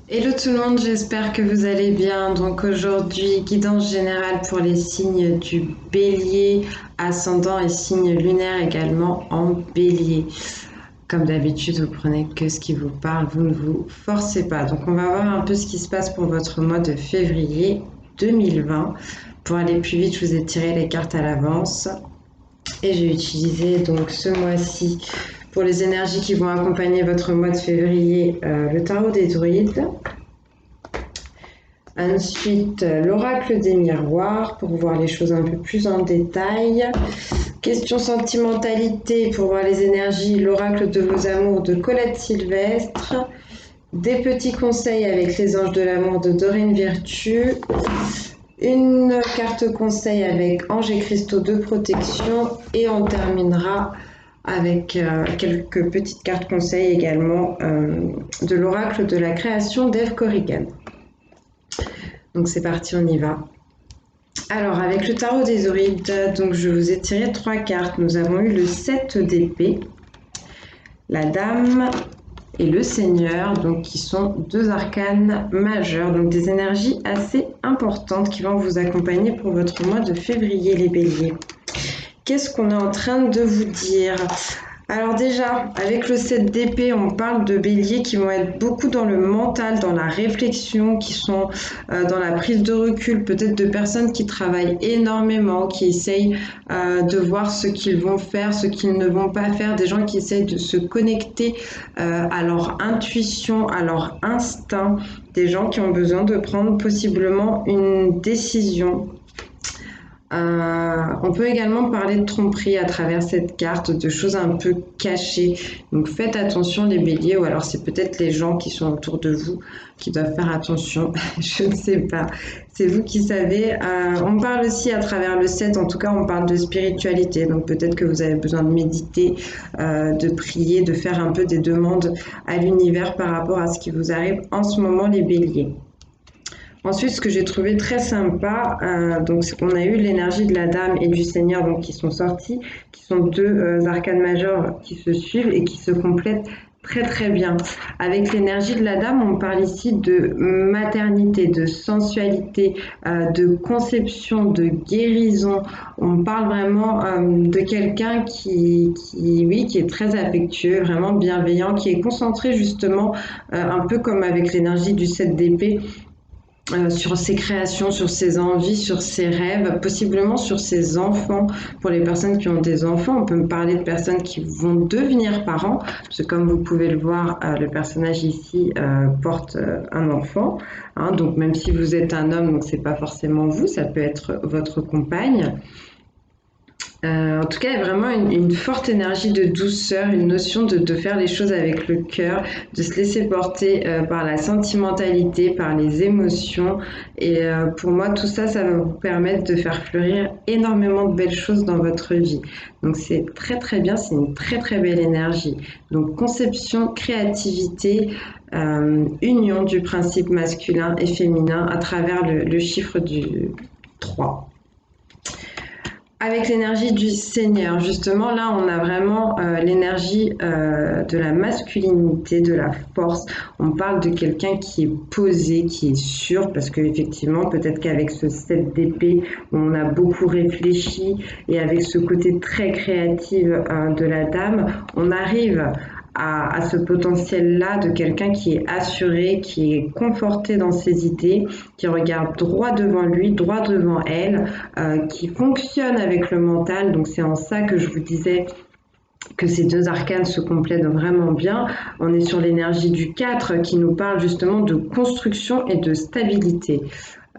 Hello tout le monde, j'espère que vous allez bien. Donc aujourd'hui, guidance générale pour les signes du bélier, ascendant et signe lunaire également en bélier. Comme d'habitude, vous prenez que ce qui vous parle, vous ne vous forcez pas. Donc on va voir un peu ce qui se passe pour votre mois de février 2020. Pour aller plus vite, je vous ai tiré les cartes à l'avance et j'ai utilisé donc ce mois-ci pour les énergies qui vont accompagner votre mois de février, le tarot des druides. Ensuite, l'oracle des miroirs pour voir les choses un peu plus en détail. Question sentimentalité pour voir les énergies, l'oracle de vos amours de Colette Sylvestre. Des petits conseils avec les anges de l'amour de Dorine Virtue. Une carte conseil avec anges et cristaux de protection. Et on terminera avec quelques petites cartes conseils également de l'oracle de la création d'Eve Corrigan. Donc c'est parti, on y va. Alors avec le tarot des druides, donc je vous ai tiré 3 cartes. Nous avons eu le 7 d'épée, la dame et le seigneur, donc qui sont 2 arcanes majeurs, donc des énergies assez importantes qui vont vous accompagner pour votre mois de février, les béliers. Qu'est-ce qu'on est en train de vous dire ? Alors déjà, avec le 7 d'épée, on parle de béliers qui vont être beaucoup dans le mental, dans la réflexion, qui sont dans la prise de recul, peut-être de personnes qui travaillent énormément, qui essayent de voir ce qu'ils vont faire, ce qu'ils ne vont pas faire, des gens qui essayent de se connecter à leur intuition, à leur instinct, des gens qui ont besoin de prendre possiblement une décision. On peut également parler de tromperie à travers cette carte, de choses un peu cachées. Donc faites attention les béliers, ou alors c'est peut-être les gens qui sont autour de vous qui doivent faire attention. Je ne sais pas. C'est vous qui savez. On parle aussi à travers le 7, en tout cas on parle de spiritualité. Donc peut-être que vous avez besoin de méditer, de prier, de faire un peu des demandes à l'univers par rapport à ce qui vous arrive en ce moment les béliers. Ensuite, ce que j'ai trouvé très sympa, donc c'est qu'on a eu l'énergie de la dame et du seigneur donc, qui sont sortis, qui sont 2 arcanes majeures qui se suivent et qui se complètent très très bien. Avec l'énergie de la dame, on parle ici de maternité, de sensualité, de conception, de guérison. On parle vraiment de quelqu'un oui, qui est très affectueux, vraiment bienveillant, qui est concentré justement, un peu comme avec l'énergie du 7 d'épée, sur ses créations, sur ses envies, sur ses rêves, possiblement sur ses enfants. Pour les personnes qui ont des enfants, on peut me parler de personnes qui vont devenir parents, parce que comme vous pouvez le voir, le personnage ici porte un enfant, hein, donc même si vous êtes un homme, donc c'est pas forcément vous, ça peut être votre compagne. En tout cas, il y a vraiment une forte énergie de douceur, une notion de faire les choses avec le cœur, de se laisser porter par la sentimentalité, par les émotions. Et pour moi, tout ça, ça va vous permettre de faire fleurir énormément de belles choses dans votre vie. Donc c'est très très bien, c'est une très très belle énergie. Donc conception, créativité, union du principe masculin et féminin à travers le chiffre du 3. Avec l'énergie du Seigneur, justement, là, on a vraiment l'énergie de la masculinité, de la force. On parle de quelqu'un qui est posé, qui est sûr, parce qu'effectivement, peut-être qu'avec ce 7 d'épée, on a beaucoup réfléchi, et avec ce côté très créatif de la dame, on arrive à ce potentiel-là de quelqu'un qui est assuré, qui est conforté dans ses idées, qui regarde droit devant lui, droit devant elle, qui fonctionne avec le mental. Donc c'est en ça que je vous disais que ces 2 arcanes se complètent vraiment bien. On est sur l'énergie du 4 qui nous parle justement de construction et de stabilité.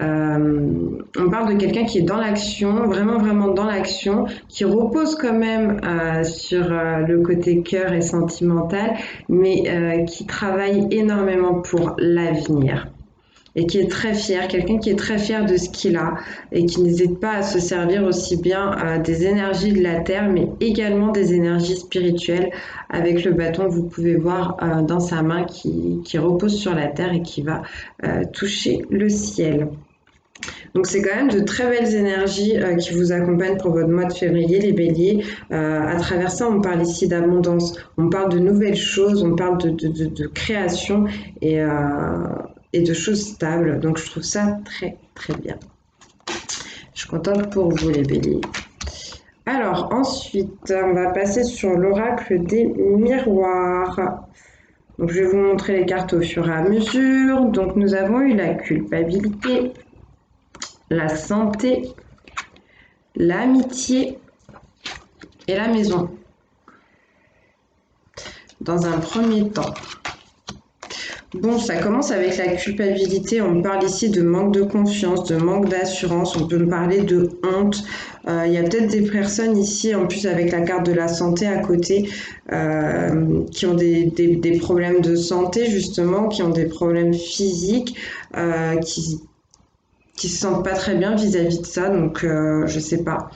On parle de quelqu'un qui est dans l'action, vraiment vraiment dans l'action, qui repose quand même sur le côté cœur et sentimental, mais qui travaille énormément pour l'avenir et qui est très fier, quelqu'un qui est très fier de ce qu'il a et qui n'hésite pas à se servir aussi bien des énergies de la terre, mais également des énergies spirituelles avec le bâton que vous pouvez voir dans sa main qui repose sur la terre et qui va toucher le ciel. Donc c'est quand même de très belles énergies qui vous accompagnent pour votre mois de février, les béliers. À travers ça, on parle ici d'abondance, on parle de nouvelles choses, on parle de création et et de choses stables. Donc je trouve ça très très bien. Je suis contente pour vous les béliers. Alors ensuite, on va passer sur l'oracle des miroirs. Donc je vais vous montrer les cartes au fur et à mesure. Donc nous avons eu la culpabilité, la santé, l'amitié et la maison. Dans un premier temps. Bon, ça commence avec la culpabilité. On parle ici de manque de confiance, de manque d'assurance. On peut me parler de honte. Il y a peut-être des personnes ici, en plus avec la carte de la santé à côté, qui ont des problèmes de santé justement, qui ont des problèmes physiques, qui se sentent pas très bien vis-à-vis de ça. Donc, je sais pas.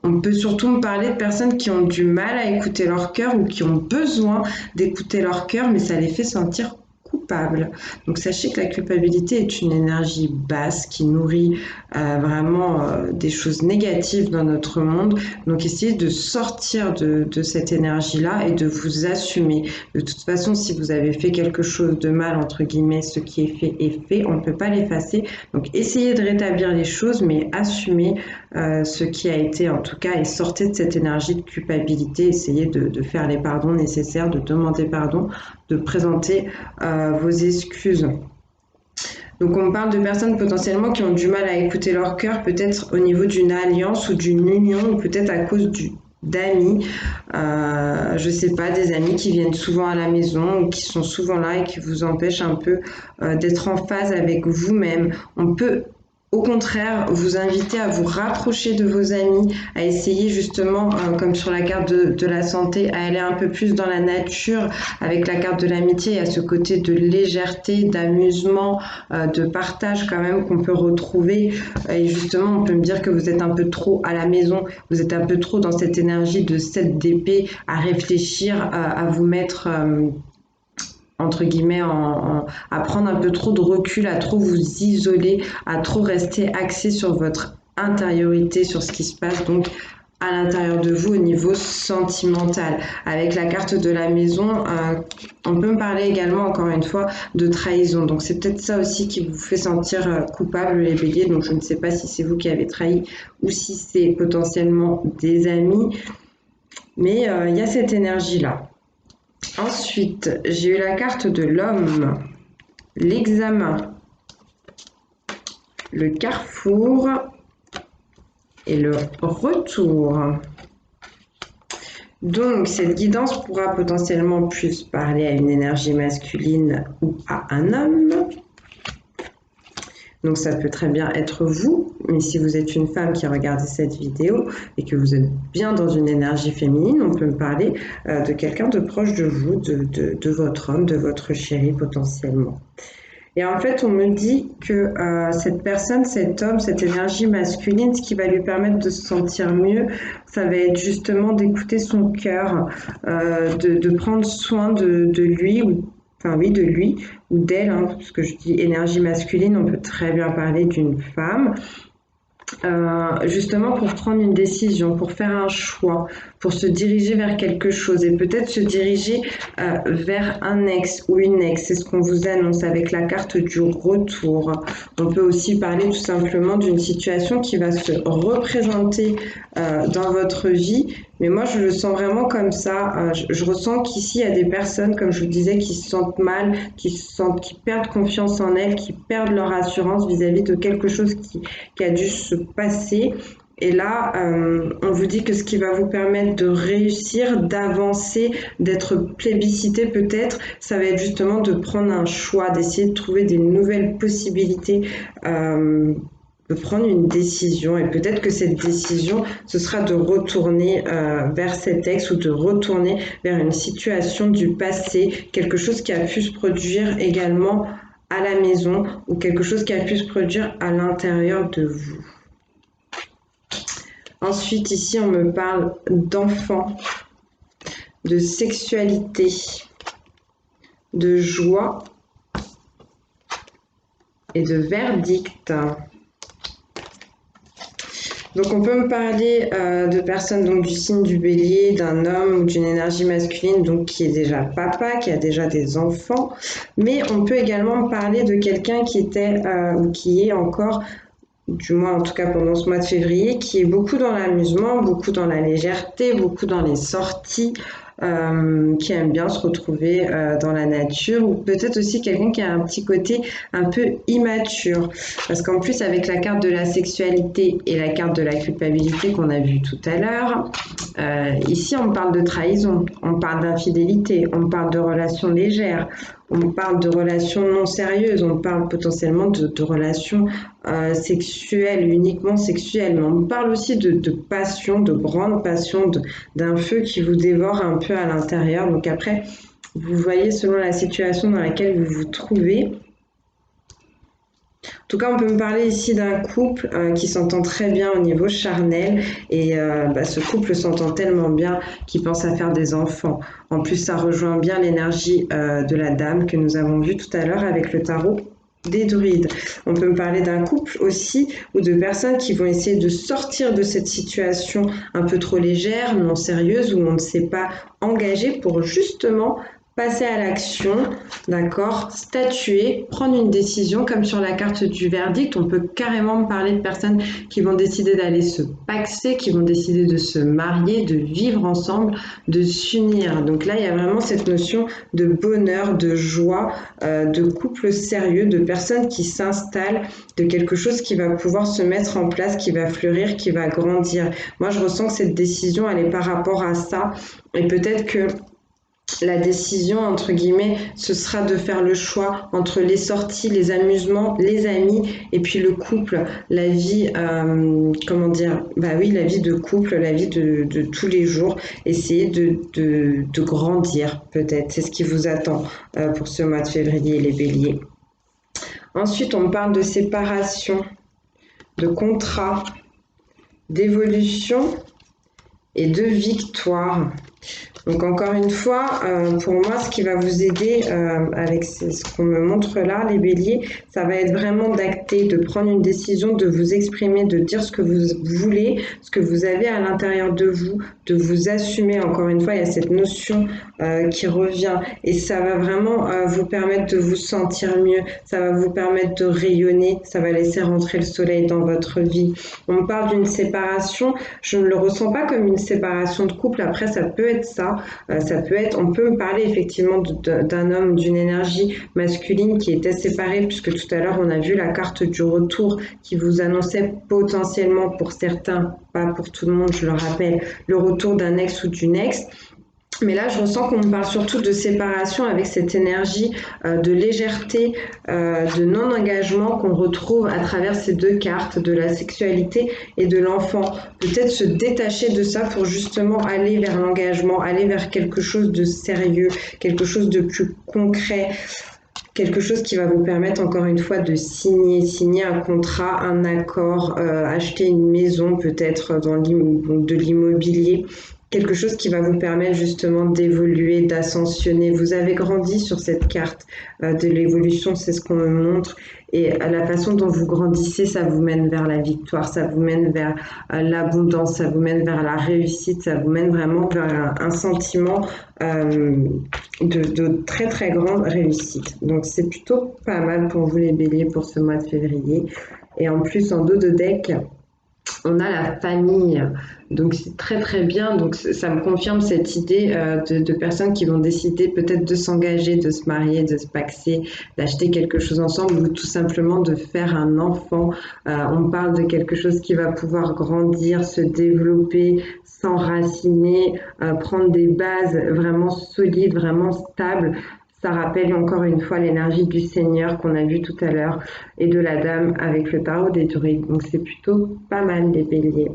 On peut surtout me parler de personnes qui ont du mal à écouter leur cœur ou qui ont besoin d'écouter leur cœur, mais ça les fait sentir coupables. Donc sachez que la culpabilité est une énergie basse qui nourrit vraiment des choses négatives dans notre monde. Donc essayez de sortir de cette énergie-là et de vous assumer. De toute façon, si vous avez fait quelque chose de mal, entre guillemets, ce qui est fait, on ne peut pas l'effacer. Donc essayez de rétablir les choses, mais assumez ce qui a été en tout cas et sortez de cette énergie de culpabilité, essayez de faire les pardons nécessaires, de demander pardon, de présenter vos excuses. Donc on parle de personnes potentiellement qui ont du mal à écouter leur cœur, peut-être au niveau d'une alliance ou d'une union, ou peut-être à cause d'amis, je sais pas, des amis qui viennent souvent à la maison ou qui sont souvent là et qui vous empêchent un peu d'être en phase avec vous-même. On peut au contraire vous inviter à vous rapprocher de vos amis, à essayer justement, comme sur la carte de la santé, à aller un peu plus dans la nature. Avec la carte de l'amitié, il y a ce côté de légèreté, d'amusement, de partage quand même qu'on peut retrouver. Et justement, on peut me dire que vous êtes un peu trop à la maison, vous êtes un peu trop dans cette énergie de 7 d'épée, à réfléchir, à vous mettre entre guillemets, à prendre un peu trop de recul, à trop vous isoler, à trop rester axé sur votre intériorité, sur ce qui se passe donc à l'intérieur de vous au niveau sentimental. Avec la carte de la maison, on peut me parler également, encore une fois, de trahison. Donc c'est peut-être ça aussi qui vous fait sentir coupable, les béliers. Donc je ne sais pas si c'est vous qui avez trahi ou si c'est potentiellement des amis. Mais il y a cette énergie-là. Ensuite, j'ai eu la carte de l'homme, l'examen, le carrefour et le retour. Donc, cette guidance pourra potentiellement plus parler à une énergie masculine ou à un homme. Donc ça peut très bien être vous, mais si vous êtes une femme qui a regardé cette vidéo et que vous êtes bien dans une énergie féminine, on peut me parler de quelqu'un de proche de vous, de votre homme, de votre chéri potentiellement. Et en fait, on me dit que cette personne, cet homme, cette énergie masculine, ce qui va lui permettre de se sentir mieux, ça va être justement d'écouter son cœur, de prendre soin de lui ou enfin oui, de lui ou d'elle, hein, parce que je dis énergie masculine, on peut très bien parler d'une femme, justement pour prendre une décision, pour faire un choix, pour se diriger vers quelque chose et peut-être se diriger vers un ex ou une ex. C'est ce qu'on vous annonce avec la carte du retour. On peut aussi parler tout simplement d'une situation qui va se représenter dans votre vie. Mais moi, je le sens vraiment comme ça. Je ressens qu'ici, il y a des personnes, comme je vous disais, qui se sentent mal, qui perdent confiance en elles, qui perdent leur assurance vis-à-vis de quelque chose qui a dû se passer. Et là, on vous dit que ce qui va vous permettre de réussir, d'avancer, d'être plébiscité peut-être, ça va être justement de prendre un choix, d'essayer de trouver des nouvelles possibilités, de prendre une décision. Et peut-être que cette décision, ce sera de retourner vers cet ex ou de retourner vers une situation du passé, quelque chose qui a pu se produire également à la maison ou quelque chose qui a pu se produire à l'intérieur de vous. Ensuite, ici, on me parle d'enfants, de sexualité, de joie et de verdict. Donc on peut me parler de personnes donc, du signe du bélier, d'un homme ou d'une énergie masculine donc qui est déjà papa, qui a déjà des enfants, mais on peut également me parler de quelqu'un qui était ou qui est encore, du moins en tout cas pendant ce mois de février, qui est beaucoup dans l'amusement, beaucoup dans la légèreté, beaucoup dans les sorties, qui aime bien se retrouver dans la nature, ou peut-être aussi quelqu'un qui a un petit côté un peu immature. Parce qu'en plus, avec la carte de la sexualité et la carte de la culpabilité qu'on a vue tout à l'heure, ici on parle de trahison, on parle d'infidélité, on parle de relations légères, on parle de relations non sérieuses, on parle potentiellement de relations sexuelles, uniquement sexuelles, mais on parle aussi de passion, de grande passion, d'un feu qui vous dévore un peu à l'intérieur. Donc après, vous voyez selon la situation dans laquelle vous vous trouvez. En tout cas, on peut me parler ici d'un couple qui s'entend très bien au niveau charnel et ce couple s'entend tellement bien qu'il pense à faire des enfants. En plus, ça rejoint bien l'énergie de la dame que nous avons vue tout à l'heure avec le tarot des druides. On peut me parler d'un couple aussi ou de personnes qui vont essayer de sortir de cette situation un peu trop légère, non sérieuse, où on ne s'est pas engagé pour justement passer à l'action, d'accord, statuer, prendre une décision, comme sur la carte du verdict, on peut carrément parler de personnes qui vont décider d'aller se paxer, qui vont décider de se marier, de vivre ensemble, de s'unir. Donc là, il y a vraiment cette notion de bonheur, de joie, de couple sérieux, de personnes qui s'installent, de quelque chose qui va pouvoir se mettre en place, qui va fleurir, qui va grandir. Moi, je ressens que cette décision, elle est par rapport à ça, et peut-être que la décision, entre guillemets, ce sera de faire le choix entre les sorties, les amusements, les amis, et puis le couple, la vie, comment dire, bah oui, la vie de couple, la vie de tous les jours, essayer de grandir, peut-être, c'est ce qui vous attend pour ce mois de février, les béliers. Ensuite, on parle de séparation, de contrat, d'évolution et de victoire. Donc encore une fois, pour moi, ce qui va vous aider avec ce qu'on me montre là, les béliers, ça va être vraiment d'acter, de prendre une décision, de vous exprimer, de dire ce que vous voulez, ce que vous avez à l'intérieur de vous, de vous assumer. Encore une fois, il y a cette notion qui revient et ça va vraiment vous permettre de vous sentir mieux, ça va vous permettre de rayonner, ça va laisser rentrer le soleil dans votre vie. On parle d'une séparation, je ne le ressens pas comme une séparation de couple, après ça peut être ça, ça peut être, on peut me parler effectivement d'un homme, d'une énergie masculine qui était séparée, puisque tout à l'heure on a vu la carte du retour qui vous annonçait potentiellement pour certains, pas pour tout le monde, je le rappelle, le retour d'un ex ou d'une ex. Mais là, je ressens qu'on me parle surtout de séparation avec cette énergie de légèreté, de non-engagement qu'on retrouve à travers ces deux cartes, de la sexualité et de l'enfant. Peut-être se détacher de ça pour justement aller vers l'engagement, aller vers quelque chose de sérieux, quelque chose de plus concret. Quelque chose qui va vous permettre encore une fois de signer un contrat, un accord, acheter une maison peut-être de l'immobilier, quelque chose qui va vous permettre justement d'évoluer, d'ascensionner. Vous avez grandi sur cette carte de l'évolution, c'est ce qu'on me montre. Et la façon dont vous grandissez, ça vous mène vers la victoire, ça vous mène vers l'abondance, ça vous mène vers la réussite, ça vous mène vraiment vers un sentiment de très très grande réussite. Donc c'est plutôt pas mal pour vous les béliers pour ce mois de février. Et en plus en dos de deck, on a la famille, donc c'est très très bien, donc ça me confirme cette idée de personnes qui vont décider peut-être de s'engager, de se marier, de se paxer, d'acheter quelque chose ensemble ou tout simplement de faire un enfant. On parle de quelque chose qui va pouvoir grandir, se développer, s'enraciner, prendre des bases vraiment solides, vraiment stables. Ça rappelle encore une fois l'énergie du Seigneur qu'on a vu tout à l'heure et de la Dame avec le tarot des druides. Donc c'est plutôt pas mal les béliers.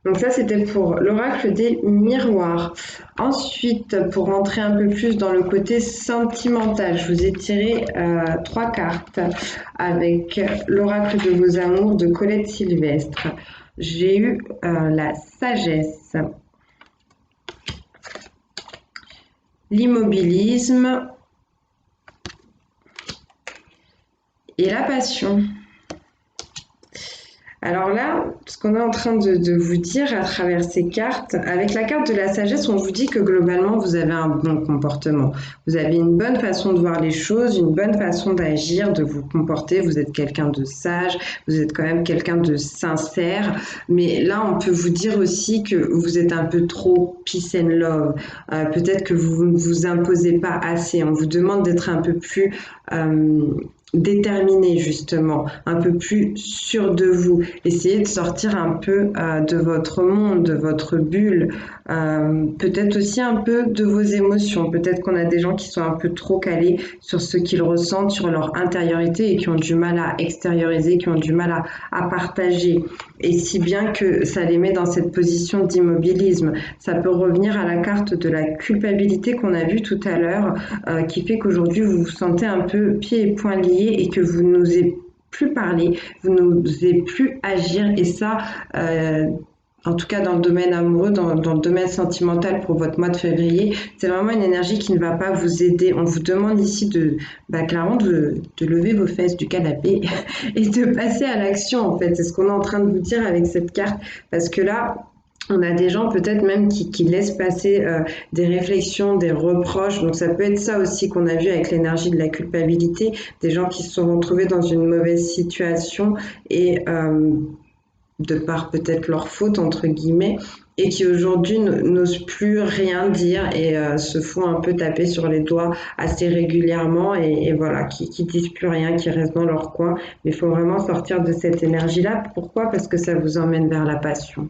Donc ça c'était pour l'oracle des miroirs. Ensuite, pour rentrer un peu plus dans le côté sentimental, je vous ai tiré 3 cartes avec l'oracle de vos amours de Colette Sylvestre. J'ai eu la sagesse, l'immobilisme et la passion. Alors là, ce qu'on est en train de vous dire à travers ces cartes, avec la carte de la sagesse, on vous dit que globalement, vous avez un bon comportement. Vous avez une bonne façon de voir les choses, une bonne façon d'agir, de vous comporter. Vous êtes quelqu'un de sage, vous êtes quand même quelqu'un de sincère. Mais là, on peut vous dire aussi que vous êtes un peu trop peace and love. Peut-être que vous ne vous imposez pas assez. On vous demande d'être un peu plus... déterminé justement, un peu plus sûr de vous. Essayez de sortir un peu de votre monde, de votre bulle, peut-être aussi un peu de vos émotions. Peut-être qu'on a des gens qui sont un peu trop calés sur ce qu'ils ressentent, sur leur intériorité et qui ont du mal à extérioriser, qui ont du mal à partager. Et si bien que ça les met dans cette position d'immobilisme. Ça peut revenir à la carte de la culpabilité qu'on a vue tout à l'heure, qui fait qu'aujourd'hui vous vous sentez un peu pieds et poings liés et que vous n'osez plus parler, vous n'osez plus agir. Et ça, en tout cas dans le domaine amoureux, dans le domaine sentimental pour votre mois de février, c'est vraiment une énergie qui ne va pas vous aider. On vous demande ici clairement de lever vos fesses du canapé et de passer à l'action en fait. C'est ce qu'on est en train de vous dire avec cette carte. Parce que là, on a des gens peut-être même qui laissent passer des réflexions, des reproches. Donc ça peut être ça aussi qu'on a vu avec l'énergie de la culpabilité, des gens qui se sont retrouvés dans une mauvaise situation et de par peut-être leur faute, entre guillemets, et qui aujourd'hui n'osent plus rien dire et se font un peu taper sur les doigts assez régulièrement et voilà, qui disent plus rien, qui restent dans leur coin. Mais il faut vraiment sortir de cette énergie-là. Pourquoi? Parce que ça vous emmène vers la passion,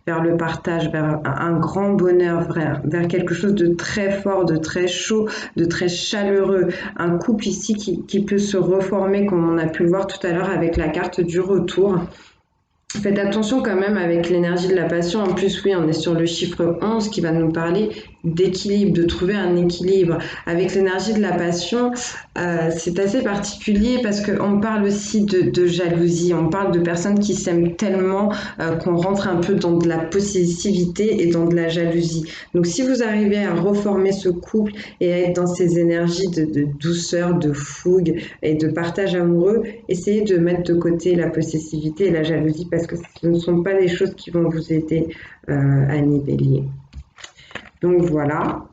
vers le partage, vers un grand bonheur, vers quelque chose de très fort, de très chaud, de très chaleureux. Un couple ici qui peut se reformer, comme on a pu le voir tout à l'heure avec la carte du retour. Faites attention quand même avec l'énergie de la passion. En plus, oui, on est sur le chiffre 11 qui va nous parler d'équilibre, de trouver un équilibre. Avec l'énergie de la passion, c'est assez particulier parce qu'on parle aussi de jalousie. On parle de personnes qui s'aiment tellement qu'on rentre un peu dans de la possessivité et dans de la jalousie. Donc, si vous arrivez à reformer ce couple et à être dans ces énergies de douceur, de fougue et de partage amoureux, essayez de mettre de côté la possessivité et la jalousie parce que ce ne sont pas des choses qui vont vous aider Annie Bélier. Donc voilà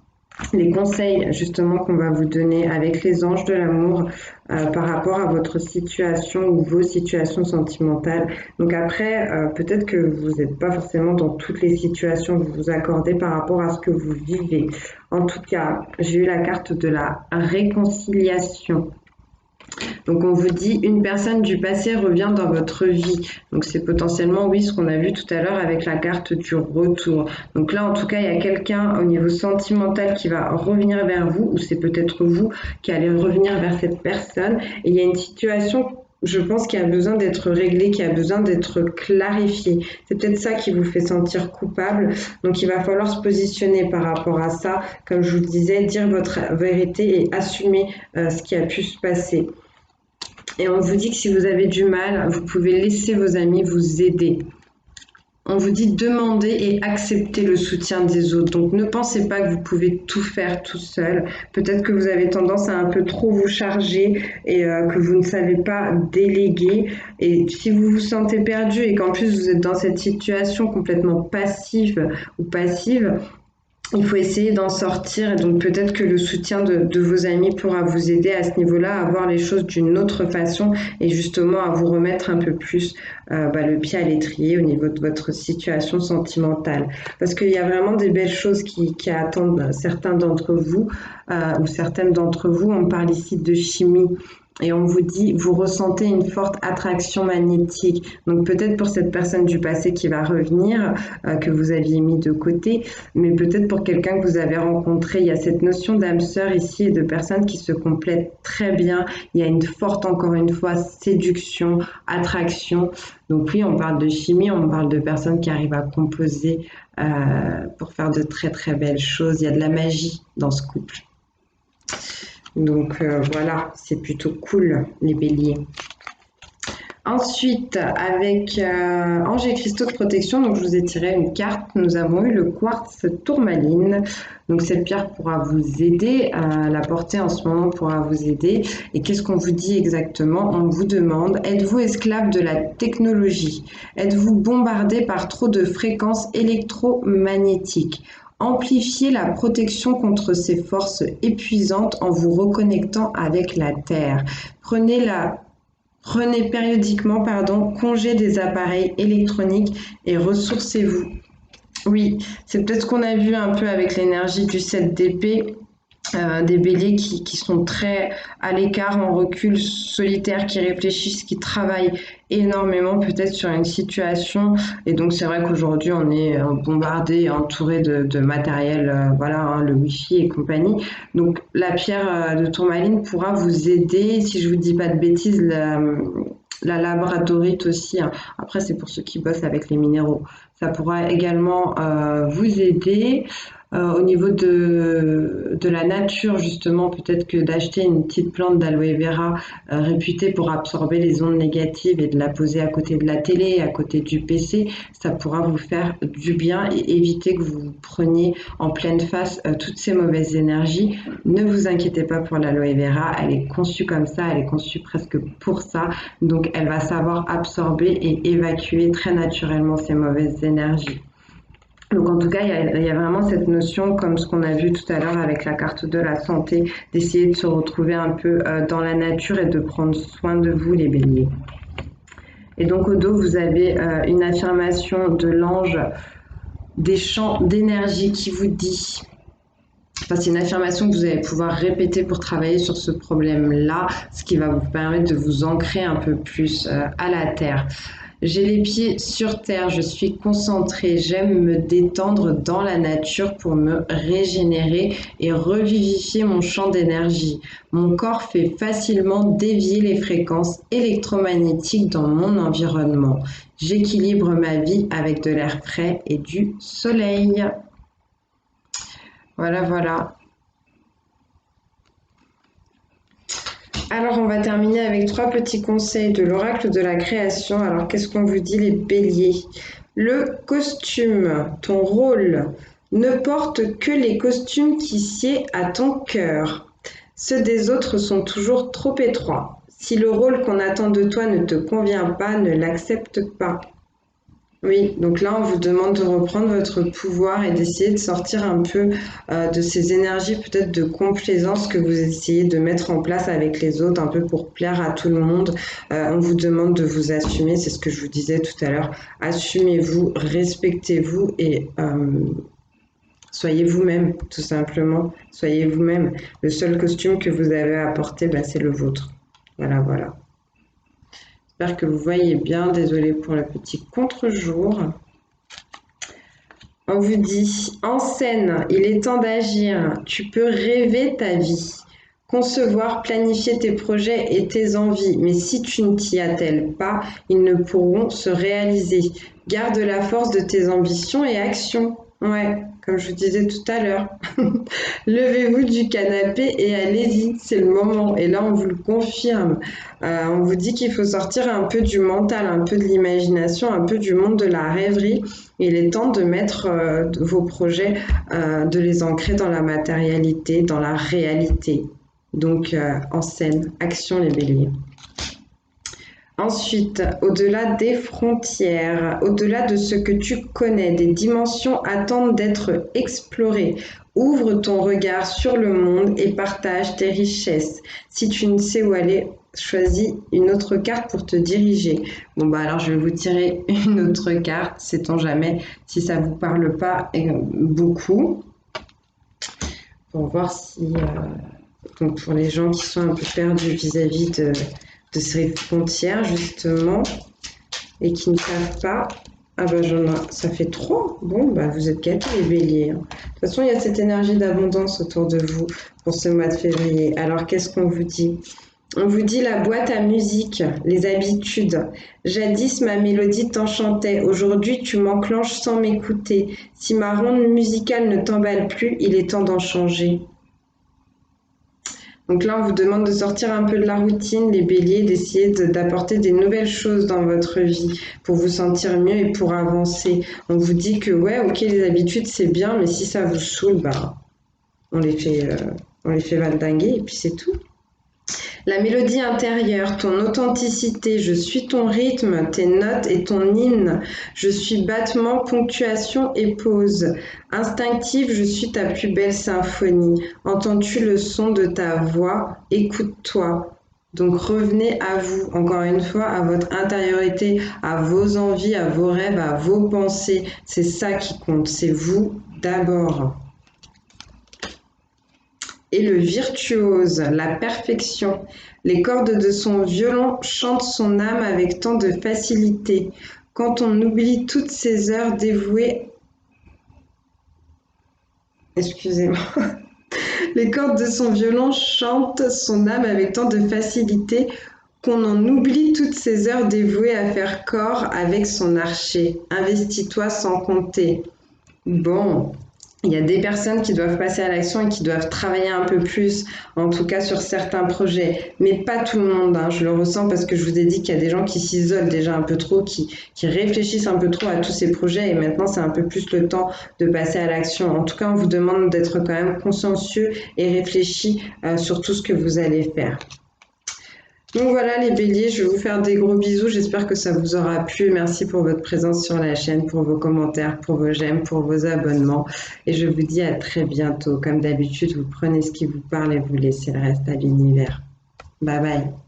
les conseils justement qu'on va vous donner avec les anges de l'amour par rapport à votre situation ou vos situations sentimentales. Donc après, peut-être que vous n'êtes pas forcément dans toutes les situations que vous vous accordez par rapport à ce que vous vivez. En tout cas, j'ai eu la carte de la réconciliation. Donc on vous dit une personne du passé revient dans votre vie. Donc c'est potentiellement oui ce qu'on a vu tout à l'heure avec la carte du retour. Donc là en tout cas il y a quelqu'un au niveau sentimental qui va revenir vers vous ou c'est peut-être vous qui allez revenir vers cette personne. Et il y a une situation je pense qu'il a besoin d'être réglé, qui a besoin d'être clarifié. C'est peut-être ça qui vous fait sentir coupable. Donc il va falloir se positionner par rapport à ça. Comme je vous le disais, dire votre vérité et assumer ce qui a pu se passer. Et on vous dit que si vous avez du mal, vous pouvez laisser vos amis vous aider. On vous dit demander et accepter le soutien des autres. Donc ne pensez pas que vous pouvez tout faire tout seul. Peut-être que vous avez tendance à un peu trop vous charger et que vous ne savez pas déléguer. Et si vous vous sentez perdu et qu'en plus vous êtes dans cette situation complètement passive ou passive, il faut essayer d'en sortir et donc peut-être que le soutien de vos amis pourra vous aider à ce niveau-là à voir les choses d'une autre façon et justement à vous remettre un peu plus le pied à l'étrier au niveau de votre situation sentimentale. Parce qu'il y a vraiment des belles choses qui attendent certains d'entre vous ou certaines d'entre vous. On parle ici de chimie. Et on vous dit, vous ressentez une forte attraction magnétique. Donc peut-être pour cette personne du passé qui va revenir, que vous aviez mis de côté, mais peut-être pour quelqu'un que vous avez rencontré. Il y a cette notion d'âme sœur ici et de personnes qui se complètent très bien. Il y a une forte, encore une fois, séduction, attraction. Donc oui, on parle de chimie, on parle de personnes qui arrivent à composer pour faire de très très belles choses. Il y a de la magie dans ce couple. Donc voilà, c'est plutôt cool les béliers. Ensuite, avec Anges et cristaux de protection, donc je vous ai tiré une carte. Nous avons eu le quartz tourmaline. Donc cette pierre pourra vous aider, la porter en ce moment pourra vous aider. Et qu'est-ce qu'on vous dit exactement? On vous demande, êtes-vous esclave de la technologie? Êtes-vous bombardé par trop de fréquences électromagnétiques? Amplifiez la protection contre ces forces épuisantes en vous reconnectant avec la Terre. Prenez périodiquement congé des appareils électroniques et ressourcez-vous. Oui, c'est peut-être ce qu'on a vu un peu avec l'énergie du 7 d'épée, des béliers qui sont très à l'écart, en recul, solitaires, qui réfléchissent, qui travaillent énormément peut-être sur une situation. Et donc c'est vrai qu'aujourd'hui on est bombardé, entouré de matériel, voilà, hein, le Wi-Fi et compagnie. Donc la pierre de tourmaline pourra vous aider, si je vous dis pas de bêtises, la labradorite aussi, hein. Après, c'est pour ceux qui bossent avec les minéraux. Ça pourra également vous aider. Au niveau de la nature, justement, peut-être que d'acheter une petite plante d'aloe vera réputée pour absorber les ondes négatives et de la poser à côté de la télé, à côté du PC, ça pourra vous faire du bien et éviter que vous preniez en pleine face toutes ces mauvaises énergies. Ne vous inquiétez pas pour l'aloe vera, elle est conçue comme ça, elle est conçue presque pour ça. Donc, elle va savoir absorber et évacuer très naturellement ces mauvaises énergies. Donc en tout cas, il y a vraiment cette notion, comme ce qu'on a vu tout à l'heure avec la carte de la santé, d'essayer de se retrouver un peu dans la nature et de prendre soin de vous, les béliers. Et donc au dos, vous avez une affirmation de l'ange des champs d'énergie qui vous dit... Enfin, c'est une affirmation que vous allez pouvoir répéter pour travailler sur ce problème-là, ce qui va vous permettre de vous ancrer un peu plus à la terre. J'ai les pieds sur terre, je suis concentrée, j'aime me détendre dans la nature pour me régénérer et revivifier mon champ d'énergie. Mon corps fait facilement dévier les fréquences électromagnétiques dans mon environnement. J'équilibre ma vie avec de l'air frais et du soleil. Voilà, voilà. Alors, on va terminer avec 3 petits conseils de l'oracle de la création. Alors, qu'est-ce qu'on vous dit, les béliers? Le costume, ton rôle, ne porte que les costumes qui sied à ton cœur. Ceux des autres sont toujours trop étroits. Si le rôle qu'on attend de toi ne te convient pas, ne l'accepte pas. Oui, donc là, on vous demande de reprendre votre pouvoir et d'essayer de sortir un peu de ces énergies peut-être de complaisance que vous essayez de mettre en place avec les autres, un peu pour plaire à tout le monde. On vous demande de vous assumer, c'est ce que je vous disais tout à l'heure. Assumez-vous, respectez-vous et soyez vous-même, tout simplement. Soyez vous-même. Le seul costume que vous avez à porter, c'est le vôtre. Voilà, voilà. J'espère que vous voyez bien. Désolée pour le petit contre-jour. On vous dit, en scène, il est temps d'agir. Tu peux rêver ta vie, concevoir, planifier tes projets et tes envies. Mais si tu ne t'y attelles pas, ils ne pourront se réaliser. Garde la force de tes ambitions et actions. Ouais, comme je vous disais tout à l'heure. Levez-vous du canapé et allez-y, c'est le moment. Et là, on vous le confirme. On vous dit qu'il faut sortir un peu du mental, un peu de l'imagination, un peu du monde de la rêverie. Il est temps de mettre vos projets, de les ancrer dans la matérialité, dans la réalité. Donc, en scène, action les béliers. Ensuite, au-delà des frontières, au-delà de ce que tu connais, des dimensions attendent d'être explorées. Ouvre ton regard sur le monde et partage tes richesses. Si tu ne sais où aller, choisis une autre carte pour te diriger. Bon, alors je vais vous tirer une autre carte, sait-on jamais si ça ne vous parle pas beaucoup. Pour voir si, donc pour les gens qui sont un peu perdus vis-à-vis de ces frontières justement et qui ne savent pas, ça fait 3. Bon, vous êtes gâtés les béliers. De toute façon, il y a cette énergie d'abondance autour de vous pour ce mois de février. Alors, qu'est-ce qu'on vous dit? On vous dit la boîte à musique, les habitudes. Jadis, ma mélodie t'enchantait. Aujourd'hui, tu m'enclenches sans m'écouter. Si ma ronde musicale ne t'emballe plus, il est temps d'en changer. Donc là, on vous demande de sortir un peu de la routine, les béliers, d'essayer d'apporter des nouvelles choses dans votre vie pour vous sentir mieux et pour avancer. On vous dit que ouais, ok, les habitudes, c'est bien, mais si ça vous saoule, bah, on les fait valdinguer et puis c'est tout. La mélodie intérieure, ton authenticité, je suis ton rythme, tes notes et ton hymne. Je suis battement, ponctuation et pause. Instinctive, je suis ta plus belle symphonie. Entends-tu le son de ta voix? Écoute-toi. Donc revenez à vous, encore une fois, à votre intériorité, à vos envies, à vos rêves, à vos pensées. C'est ça qui compte, c'est vous d'abord. Et le virtuose, la perfection. Les cordes de son violon chantent son âme avec tant de facilité. Quand on oublie toutes ces heures dévouées, excusez-moi, les cordes de son violon chantent son âme avec tant de facilité qu'on en oublie toutes ces heures dévouées à faire corps avec son archer. Investis-toi sans compter. Bon, il y a des personnes qui doivent passer à l'action et qui doivent travailler un peu plus, en tout cas sur certains projets, mais pas tout le monde, hein. Je le ressens parce que je vous ai dit qu'il y a des gens qui s'isolent déjà un peu trop, qui réfléchissent un peu trop à tous ces projets et maintenant c'est un peu plus le temps de passer à l'action. En tout cas, on vous demande d'être quand même consciencieux et réfléchi sur tout ce que vous allez faire. Donc voilà les béliers, je vais vous faire des gros bisous, j'espère que ça vous aura plu. Merci pour votre présence sur la chaîne, pour vos commentaires, pour vos j'aime, pour vos abonnements. Et je vous dis à très bientôt. Comme d'habitude, vous prenez ce qui vous parle et vous laissez le reste à l'univers. Bye bye.